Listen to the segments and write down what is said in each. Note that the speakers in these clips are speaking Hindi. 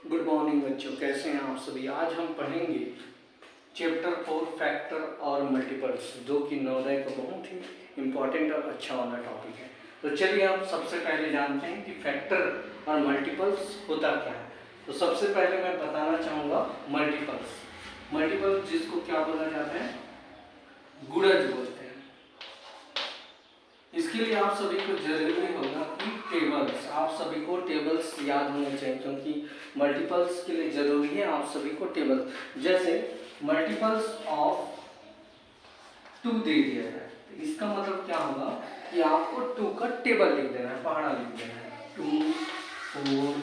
गुड मॉर्निंग बच्चों, कैसे हैं आप सभी। आज हम पढ़ेंगे चैप्टर 4 फैक्टर और मल्टीपल्स, जो कि नवोदय का बहुत ही इम्पोर्टेंट और अच्छा वाला टॉपिक है। तो चलिए आप सबसे पहले जानते हैं कि फैक्टर और मल्टीपल्स होता क्या है। तो सबसे पहले मैं बताना चाहूँगा मल्टीपल्स जिसको क्या बोला जाता है, गुणज बोलते हैं। इसके लिए आप सभी को जरूरी होगा कि टेबल्स, आप सभी को टेबल्स याद होने चाहिए, क्योंकि मल्टीपल्स के लिए जरूरी है आप सभी को टेबल। जैसे मल्टीपल्स ऑफ 2 दे दिया जाए, तो इसका मतलब क्या होगा कि आपको 2 का टेबल लिख देना है, पहाड़ा लिख देना है। 2, 4,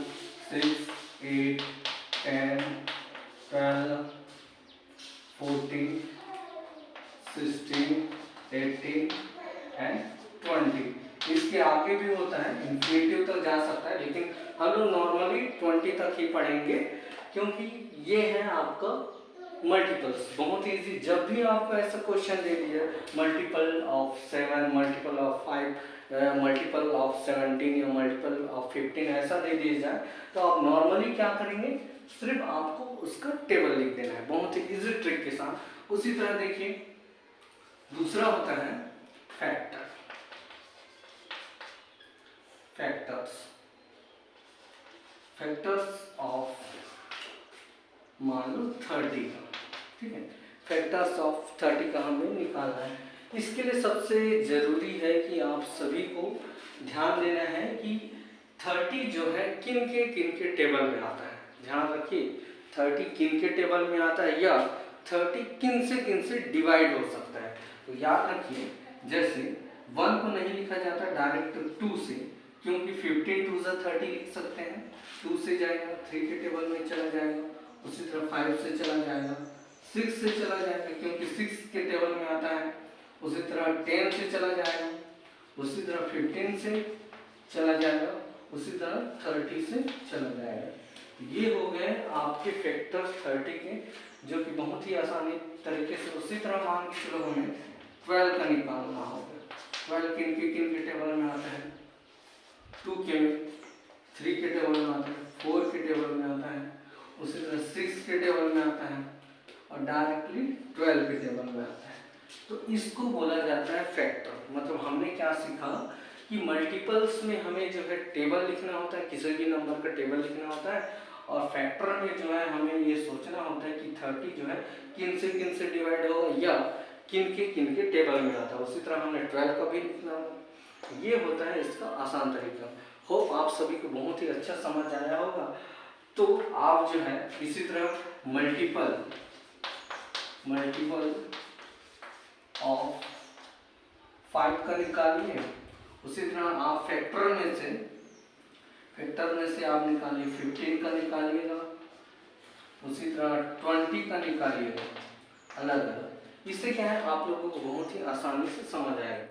6, 8, 10, 12, 14, 16, 18 एंड 20। इसके आगे भी होता है, इन्फिनिटिव तक जा सकता है, लेकिन हम लोग नॉर्मली 20 तक ही पढ़ेंगे, क्योंकि ये है आपका मल्टीपल्स। बहुत इजी। जब भी आपको ऐसा क्वेश्चन दे दिया multiple of 7, multiple of 5, multiple of 17 या मल्टीपल ऑफ 15 ऐसा दे दिया जाए, तो आप नॉर्मली क्या करेंगे, सिर्फ आपको उसका टेबल लिख देना है, बहुत ही इजी ट्रिक के साथ। उसी तरह देखिए दूसरा होता है फैक्टर्स ऑफ मान लो 30 का, ठीक है। फैक्टर्स ऑफ 30 का हमें निकालना है। इसके लिए सबसे जरूरी है कि आप सभी को ध्यान देना है कि 30 जो है किन के टेबल में आता है। ध्यान रखिए 30 किन के टेबल में आता है, या 30 किन से डिवाइड हो सकता है। तो याद रखिए, जैसे 1 को नहीं लिखा जाता डायरेक्ट 2 से, क्योंकि 15 2 से 30 लिख सकते हैं। 2 से जाएगा 3 के टेबल में चला जाएगा, उसी तरह 5 से चला जाएगा, 6 से चला जाएगा क्योंकि 6 के टेबल में आता है, उसी तरह 10 से चला जाएगा, उसी तरह 15 से चला जाएगा, उसी तरह 30 से चला जाएगा। ये हो गए आपके फैक्टर्स 30 के, जो कि बहुत ही आसानी तरीके से। उसी तरह मान के चलो हमें 12 का निकालना होगा। 12 किन के टेबल में आता है, 2 के, 3 के टेबल में आता है, 4 के टेबल में आता है, उसी तरह 6 के टेबल में आता है, और डायरेक्टली 12 के टेबल में आता है। तो इसको बोला जाता है फैक्टर। मतलब हमने क्या सीखा कि मल्टीपल्स में हमें जो है टेबल लिखना होता है, किसी भी नंबर का टेबल लिखना होता है, और फैक्टर में जो है हमें ये सोचना होता है कि 30 जो है किन से डिवाइड होगा, या किन के टेबल में आता है। उसी तरह हमने 12 का भी लिखना होगा। ये होता है इसका आसान तरीका। होप आप सभी को बहुत ही अच्छा समझ आया होगा। तो आप जो है इसी तरह मल्टीपल ऑफ 5 का निकालिए। उसी तरह आप फैक्टर में से आप निकालिए 15 का निकालिएगा, उसी तरह 20 का निकालिएगा, अलग अलग। इससे क्या है, आप लोगों को बहुत ही आसानी से समझ आएगा।